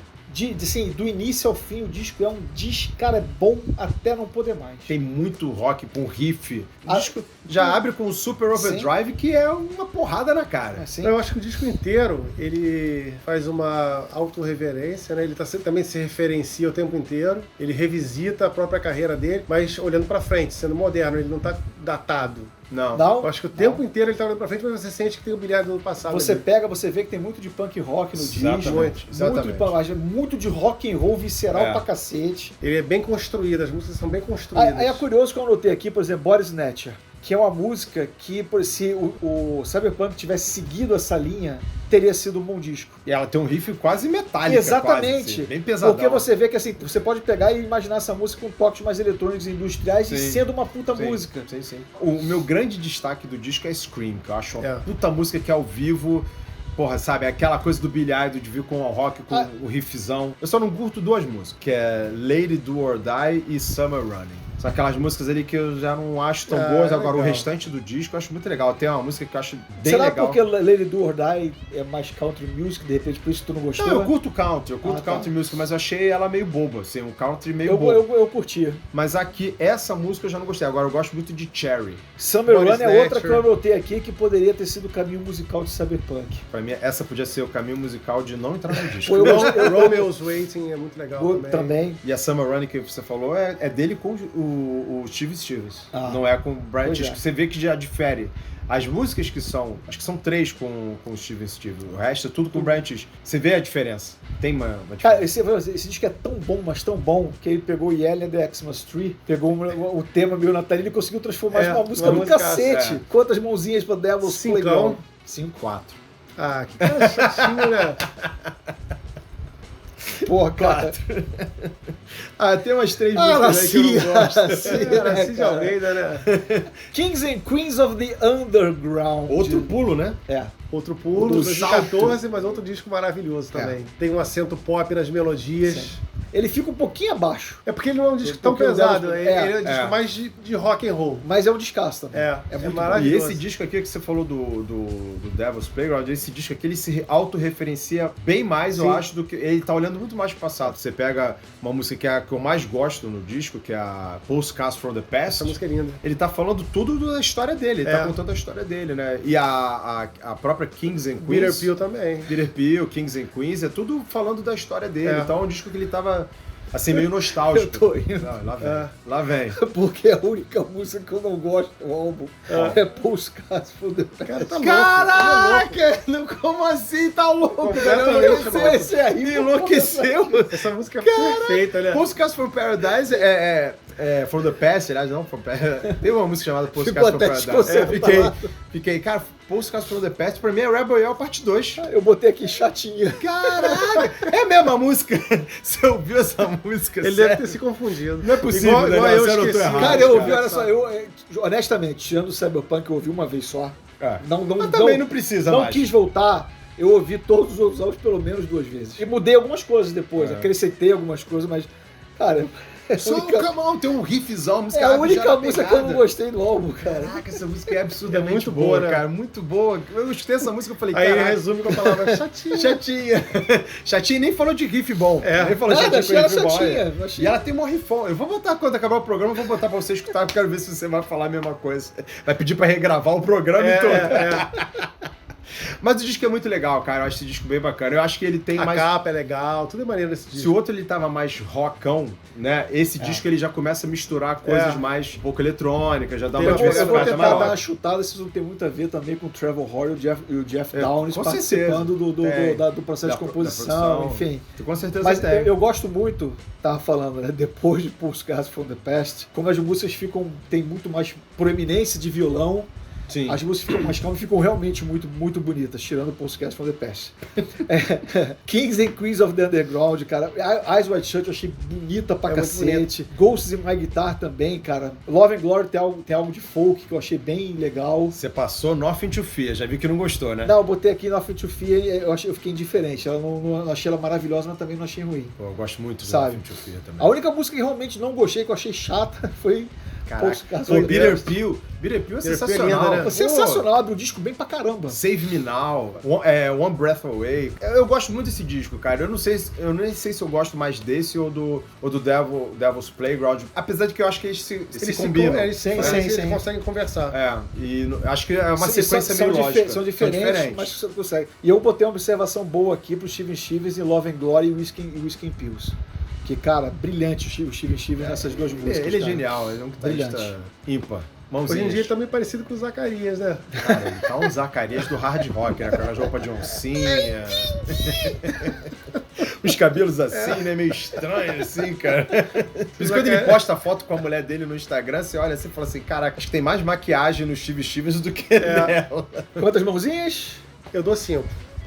Assim, do início ao fim, o disco é um disco, cara, é bom até não poder mais.
Tem muito rock com riff. O disco já abre com o Super Overdrive, que é uma porrada na cara.
Eu acho que o disco inteiro, ele faz uma autorreverência, né? Ele também se referencia o tempo inteiro, ele revisita a própria carreira dele, mas olhando pra frente, sendo moderno, ele não tá datado.
Não.
Eu acho que o tempo inteiro ele tá olhando pra frente, mas você sente que tem o Billy do passado.
Você vê que tem muito de punk rock no disco.
Exatamente.
Muito de rock and roll visceral pra cacete.
Ele é bem construído, as músicas são bem construídas.
Aí é curioso que eu anotei aqui, por exemplo, Body Snatcher, que é uma música que, se o Cyberpunk tivesse seguido essa linha, teria sido um bom disco.
E ela tem um riff quase metálico.
Exatamente.
Quase, assim, bem pesadão.
Porque você vê que assim, você pode pegar e imaginar essa música com toques mais eletrônicos e industriais e sendo uma puta música.
Sim. O meu grande destaque do disco é Scream, que eu acho uma puta música que ao vivo... Porra, sabe? Aquela coisa do Billy Idol de vir com o rock, com o riffzão. Eu só não curto 2 músicas, que é Lady Do or Die e Summer Running. São aquelas músicas ali que eu já não acho tão boas. Agora, o restante do disco eu acho muito legal. Tem uma música que eu acho bem legal.
Será porque Lady Do or Die é mais country music, de repente, por isso tu não gostou?
Não, eu curto country. Country music, mas eu achei ela meio boba, assim. Um country meio bobo.
Eu curti.
Mas aqui, essa música eu já não gostei. Agora, eu gosto muito de Cherry.
Summer Run é outra que eu anotei aqui que poderia ter sido o caminho musical de Cyberpunk.
Pra mim, essa podia ser o caminho musical de não entrar no disco.
O Romeo's Waiting é muito legal
também.
E a Summer Run que você falou é dele com o Steve Stevens. Não é com o Brian Tish, que você vê que já difere. As músicas que são, acho que são 3 com o Steven Stevens, o resto é tudo com o Brian Tish. Você vê a diferença. Tem uma diferença.
Cara, esse disco é tão bom, mas tão bom, que ele pegou Yell and the Xmas Tree, pegou o tema meio natalino e conseguiu transformar numa música do cacete. Quantas mãozinhas pra Devil's Playground?
5, 4.
Ah, que cara chatinho, né?
Porra, cara.
Tem umas 3 músicas aí que eu não gosto.
Cid Almeida, né?
Kings and Queens of the Underground.
Outro pulo, né?
Outro pulo, 2014, mas outro disco maravilhoso também. Tem um acento pop nas melodias.
Sim. Ele fica um pouquinho abaixo.
É porque ele não é um disco tão pesado, ele é um disco mais de rock and roll.
Mas é um descasso também.
É muito maravilhoso.
E esse disco aqui que você falou do Devil's Playground, esse disco aqui ele se autorreferencia bem mais, eu acho, do que... Ele tá olhando muito mais pro passado. Você pega uma música que é a que eu mais gosto no disco, que é a Postcards from the Past.
Essa música é linda.
Ele tá falando tudo da história dele, ele tá contando a história dele, né? E a própria Kings and Queens...
Peter Peel também.
Peter Peel, Kings and Queens, é tudo falando da história dele. Então é um disco que ele tava... Assim, meio nostálgico.
Eu tô indo.
Não, lá vem.
Porque a única música que eu não gosto do álbum é Postcards from the Past.
Cara, tá
Caraca! Como assim? Tá louco, cara?
Enlouqueceu.
Enlouqueceu?
Essa música é perfeita, né?
Postcards from Paradise é From the Past, aliás, não, tem uma música chamada
Ficou
Postcards
até
from Paradise.
desconcertado.
Fiquei, cara, Postcards from the Past, pra mim é Rebel Yell parte 2.
Eu botei aqui chatinha.
Caraca, é a mesma música. Você ouviu essa música?
Ele
sério?
deve ter se confundido.
Não é possível,
igual
Daniel,
eu
você anotou
esqueci.
errado.
Cara, eu ouvi,
cara,
olha só, honestamente, tirando o Cyberpunk, eu ouvi uma vez só.
Mas também não precisa
Não
mais.
quis voltar. Eu ouvi todos os outros álbuns pelo menos 2 vezes. E mudei algumas coisas depois, acrescentei algumas coisas, mas, cara,
Só Come On, tem um riffzão, a música
é a única
já
música que
pegada.
eu não gostei do álbum, cara.
Caraca, essa música é absurdamente
É muito
boa,
boa, né?
cara. Muito boa. Eu escutei essa música e falei,
Aí ele
caraca.
resume com a palavra chatinha.
Chatinha. Chatinha nem falou de riff bom. Nem falou
Nada,
chatinha
achei
com
ela
riff bom.
chatinha,
é.
achei.
E ela tem mó riffão. Eu vou botar quando acabar o programa, eu vou botar pra você escutar, porque eu quero ver se você vai falar a mesma coisa. Vai pedir pra regravar o programa todo. Mas o disco é muito legal, cara. Eu acho esse disco bem bacana. Eu acho que ele tem
A
mais...
capa é legal, tudo é maneiro nesse
Se
disco.
o outro ele tava mais rockão, né? Esse disco ele já começa a misturar coisas mais um pouco eletrônicas, já dá
Tem
uma
uma
Eu vou
diversificada
tentar
maior.
dar uma chutada, se isso não tem muito a ver também com o Trevor Horn e o Jeff Downes
com
participando do processo de
Da
composição,
produção.
enfim.
Com certeza
Mas
tem.
eu gosto muito, tava falando, né, depois de Postcards from the Past, como as músicas tem muito mais proeminência de violão.
Sim.
As músicas ficam mais calmas, ficam realmente muito, muito bonitas, tirando o Postcards from the Past. Kings and Queens of the Underground, cara. Eyes Wide Shut eu achei bonita pra
muito
cacete. Ghosts in My Guitar também, cara. Love and Glory tem algo de folk que eu achei bem legal.
Você passou Nothing to Fear, já vi que não gostou, né?
Não, eu botei aqui Nothing to Fear e eu fiquei indiferente. Eu não achei ela maravilhosa, mas também não achei ruim.
Pô, eu gosto muito do
Sabe?
Nothing to Fear também.
A única música que realmente não gostei, que eu achei chata, foi Postcards from
O
the
Bitter
Past.
Pill. Bitter Pill é
Bitter Pill é
sensacional.
linda, né?
Pô,
Sensacional, abre o disco bem pra caramba.
Save Me Now, One Breath Away. Eu gosto muito desse disco, cara. Eu nem sei se eu gosto mais desse ou do Devil's Playground. Apesar de que eu acho que eles se combinam.
Eles conseguem conversar.
E acho que é uma sequência
são
meio lógica.
São diferentes, mas você consegue. E eu botei uma observação boa aqui pro Steven Stevens em Love and Glory e Whiskey and Pills. Que, cara, brilhante o Steven Stevens nessas duas músicas.
Ele é
cara.
genial, ele é um guitarrista
Brilhante.
ímpar.
Hoje em
Mãozinhas.
dia ele tá meio parecido com o Zacarias, né?
Cara, ele tá um Zacarias do hard rock, né? Com aquelas roupas de oncinha. Os cabelos assim, né? Meio estranho, assim, cara. Por isso quando ele posta foto com a mulher dele no Instagram, você olha assim e fala assim, caraca, acho que tem mais maquiagem no Steve Stevens do que nela.
Quantas mãozinhas?
Eu dou 5.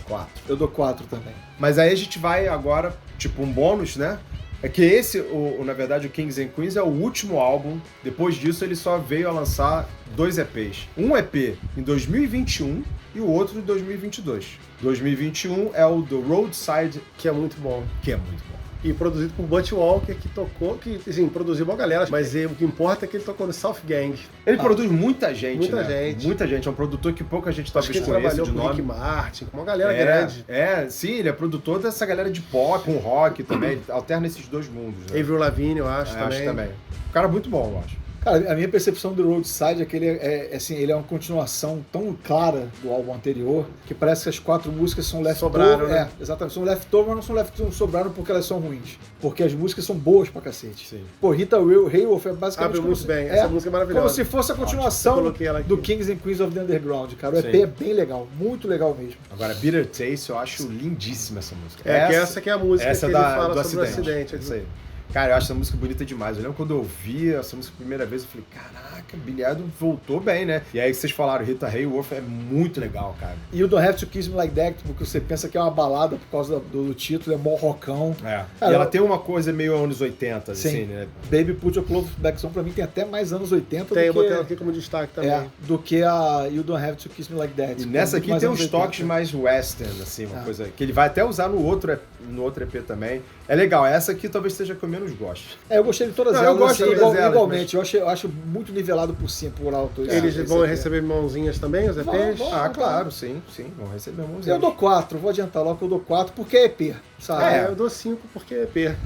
4.
Eu dou 4 também.
Mas aí a gente vai agora, tipo, um bônus, né? É que esse, na verdade, o Kings and Queens é o último álbum. Depois disso, ele só veio a lançar 2 EPs. Um EP em 2021 e o outro em 2022. 2021 é o The Roadside,
Que é muito bom.
que é muito bom.
E produzido por Butch Walker, que tocou, que, assim, produziu uma galera, mas o que importa é que ele tocou no South Gang.
Ele produz muita gente,
Muita
né?
gente.
Muita gente. É um produtor que pouca gente
Acho que
talvez
ele
conheça
trabalhou
de
com o Rick
nome.
Martin, com uma galera grande.
Sim, ele é produtor dessa galera de pop, com rock também. Ele alterna esses dois mundos, né?
Avril Lavigne, eu acho, também.
Acho também. Um cara muito bom, eu acho.
Cara, a minha percepção do Roadside é que ele é uma continuação tão clara do álbum anterior que parece que as 4 músicas são leftover.
Sobraram, né?
Exatamente. São leftover, mas não são leftover, não sobraram porque elas são ruins. Porque as músicas são boas pra cacete.
Sim.
Pô, Rita Hayworth é basicamente...
Abre
como
muito
se-
bem. Essa música é maravilhosa.
Como se fosse a
Eu
continuação
coloquei ela aqui.
do Kings and Queens of the Underground, cara. O EP
Sim.
é bem legal, muito legal mesmo.
Agora, Bitter Taste, eu acho lindíssima essa música.
Essa que é a música
essa
que
da,
ele fala
do
sobre
acidente.
o acidente.
Isso aí. Cara, eu acho essa música bonita demais. Eu lembro quando eu ouvi essa música a primeira vez, eu falei, caraca, Billy Idol voltou bem, né? E aí vocês falaram, Rita Hayworth é muito legal, cara.
E o Don't Have to Kiss Me Like That, porque você pensa que é uma balada por causa do título, é mó rockão.
É.
Cara,
E ela tem uma coisa meio anos 80,
Sim.
assim, né?
Baby Put Your Clothes Back On pra mim tem até mais anos 80
Tem, eu
do que...
botei ela aqui como destaque também.
do que a You Don't Have to Kiss Me Like That.
E nessa aqui
Mais
tem
anos
uns
80.
toques mais western, assim, uma coisa que ele vai até usar no outro EP também. É legal, essa aqui talvez seja a que eu menos gosto.
Eu gostei de todas
Não,
elas,
eu gosto de
assim,
todas elas,
igualmente. Eu acho muito nivelado por cima, por alto.
Eles
esse
vão
EP.
receber mãozinhas também, os EPs?
Vão.
Ah, claro, sim, vão receber mãozinhas.
Eu dou 4, vou adiantar logo que eu dou 4 porque é EP, sabe?
Eu dou 5 porque é EP.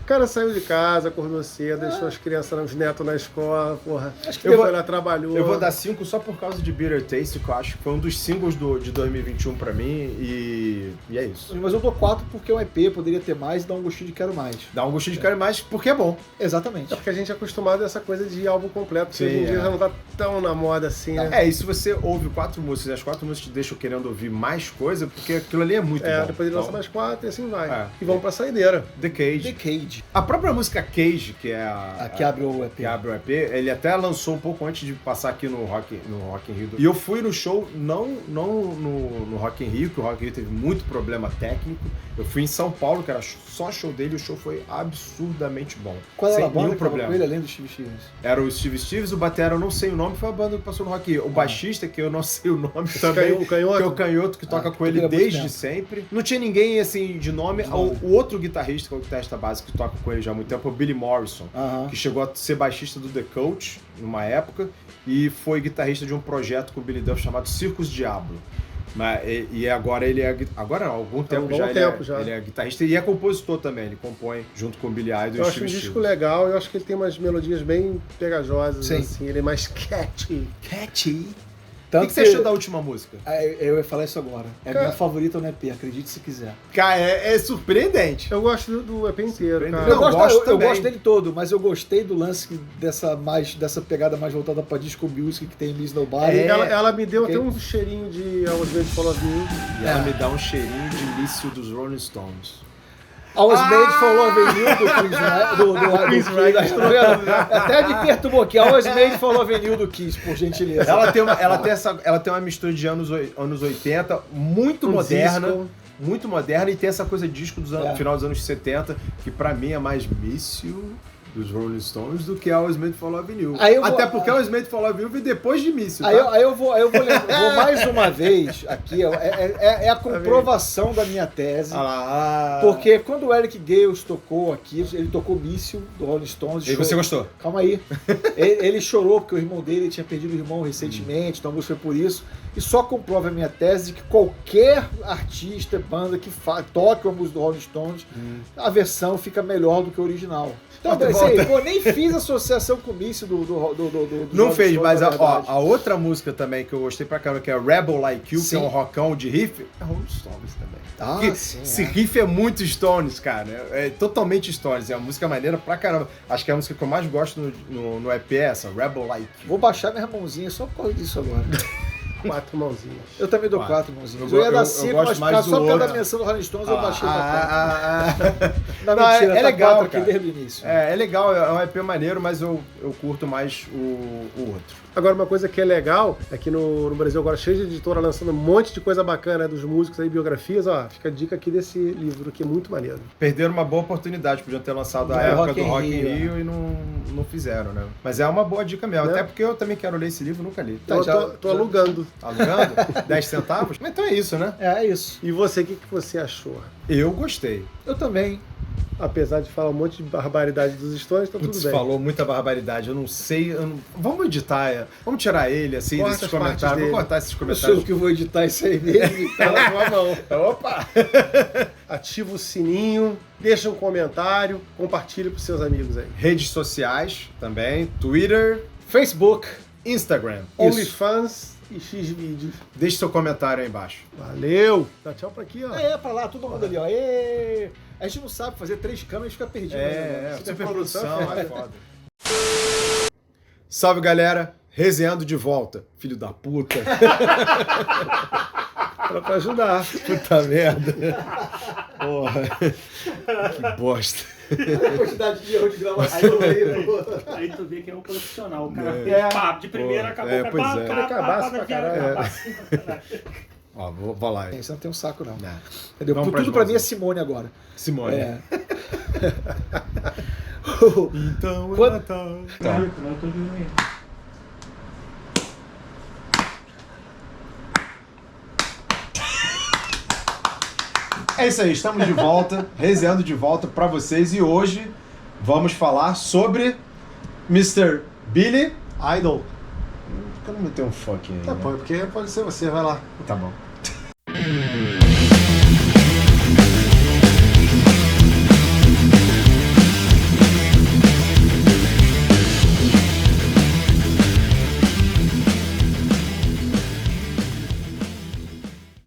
O cara saiu de casa, acordou cedo, deixou as crianças, os netos na escola, porra.
Acho que
Foi lá, trabalhou.
Eu vou dar 5 só por causa de Bitter Taste, que eu acho que foi um dos singles de 2021 pra mim, e é isso.
Mas eu dou 4 porque é um EP, poderia ter mais e dá um gostinho de quero mais.
Dá um gostinho de cara mais porque é bom.
Exatamente.
É porque a gente é acostumado a essa coisa de álbum completo, que
Sim,
hoje em dia
é.
já não tá tão na moda assim, né?
É, e se você ouve 4 músicas e as 4 músicas te deixam querendo ouvir mais coisa, porque aquilo ali é muito bom.
Depois ele
Então,
lança mais 4 e assim vai.
É.
E vamos pra saideira.
The Cage.
The Cage. Cage.
A própria música Cage, que é a
Que abre o EP.
Que abre o EP, ele até lançou um pouco antes de passar aqui no Rock in Rio. E eu fui no show, não no Rock in Rio, que o Rock in Rio teve muito problema técnico. Eu fui em São Paulo, que era só show dele, e o show foi absurdamente bom.
Qual era
sem
a banda
nenhum
que tava
problema.
com ele, além do Steve Stevens?
Era o Steve Stevens, o batera, eu não sei o nome, foi a banda que passou no Rock in Rio. O baixista, que eu não sei o nome também,
o Canhoto?
que é o Canhoto, que toca com ele
muito
desde
tempo.
sempre. Não tinha ninguém, assim, de nome. O outro guitarrista, que é o guitarrista básico, que toca com ele já há muito tempo, é o Billy Morrison, que chegou a ser baixista do The Coach, numa época, e foi guitarrista de um projeto com o Billy Duff chamado Circus Diablo. E agora ele é... Agora não, há algum tempo já ele é guitarrista e é compositor também. Ele compõe junto com o Billy Idol e o Steve
Eu acho um disco legal, eu acho que ele tem umas melodias bem pegajosas,
Sim.
assim, ele é mais catchy.
O que você achou da última música?
Eu ia falar isso agora. É a minha favorita no EP, acredite se quiser.
Cara, é surpreendente.
Eu gosto do EP inteiro, cara.
Eu
gosto
gosto dele todo, mas eu gostei do lance dessa pegada mais voltada pra disco music que tem em Miss Nobody.
Ela me deu até um cheirinho de I Was Made for Love You.
E ela me dá um cheirinho de início dos Rolling Stones.
I Was Made for Love You do Chris Wright. Até me perturbou aqui. I Was Made for Love You do Kiss, por gentileza.
Ela tem uma mistura de anos 80 muito moderna.
Disco.
Muito moderna e tem essa coisa de disco do final dos anos 70, que pra mim é mais míssil dos Rolling Stones do que I Was Made for Love You. Até porque I Was Made for Love You veio depois de míssil.
Aí eu vou mais uma vez aqui, é a comprovação da minha tese. Porque quando o Eric Gales tocou aqui, ele tocou míssil do Rolling Stones.
E você gostou?
Calma aí. Ele chorou porque o irmão dele tinha perdido o irmão recentemente, então a música foi por isso. E só comprova a minha tese de que qualquer artista, banda que toque uma música do Rolling Stones, a versão fica melhor do que a original. Então, nem fiz associação com o míssil do
Não fez, mas a outra música também que eu gostei pra caramba, que é Rebel Like You, que é um rockão de riff, é Rolling Stones também. Esse riff é muito Stones, cara. É totalmente Stones. É uma música maneira pra caramba. Acho que é a música que eu mais gosto no EP é essa, Rebel Like You.
Vou baixar minha mãozinha só por causa disso agora.
4 mãozinhas.
Eu também dou 4 mãozinhas. Eu ia dar 5, mas só por causa da menção do Rolling Stones eu baixei pra 4. Não, mentira,
é legal,
4 aqui desde o início.
É legal, é um EP maneiro, mas eu curto mais o outro.
Agora, uma coisa que é legal é que no Brasil agora cheio de editora lançando um monte de coisa bacana dos músicos aí, biografias, fica a dica aqui desse livro que é muito maneiro.
Perderam uma boa oportunidade, podiam ter lançado a época do Rock in Rio e não fizeram, né? Mas é uma boa dica mesmo, até porque eu também quero ler esse livro, nunca li.
Tô alugando.
Alugando? 10 centavos? Então é isso, né?
É isso.
E você, o que você achou?
Eu gostei.
Eu também.
Apesar de falar um monte de barbaridade dos Stones, tá tudo bem.
Você falou muita barbaridade, eu não sei. Vamos editar, vamos tirar ele assim
Corta
desses
as
comentários.
partes
Vou
dele.
cortar esses
Eu
comentários.
sou o que vou editar isso aí mesmo. Tá na tua mão.
Opa!
Ativa o sininho, deixa um comentário, compartilha pros seus amigos aí.
Redes sociais também, Twitter,
Facebook,
Instagram.
OnlyFans e Xvideos.
Deixe seu comentário aí embaixo.
Valeu! Dá tchau pra aqui, ó.
pra lá, todo mundo ali, ó. Aê! A gente não sabe fazer 3 câmeras e fica perdido.
Superprodução, é foda. Salve, galera. Resenhando de volta. Filho da puta.
Pra ajudar.
Puta merda. Porra. Que bosta.
A quantidade de erro de gravação
Aí tu vê que é um profissional. O cara fez papo de primeira, acabou com
pois é.
Acabasse pra caralho.
Ó, vou lá.
Você não tem um saco, não.
Não.
Entendeu?
Vamos
Tudo pra mim é Simone agora.
Simone. Então
Quando...
Natal.
Não tô vendo aí.
É isso aí, estamos de volta, resenhando de volta pra vocês e hoje vamos falar sobre Mr. Billy
Idol.
Por que eu não meteu um fucking aí?
Tá bom, porque pode ser você, vai lá.
Tá bom.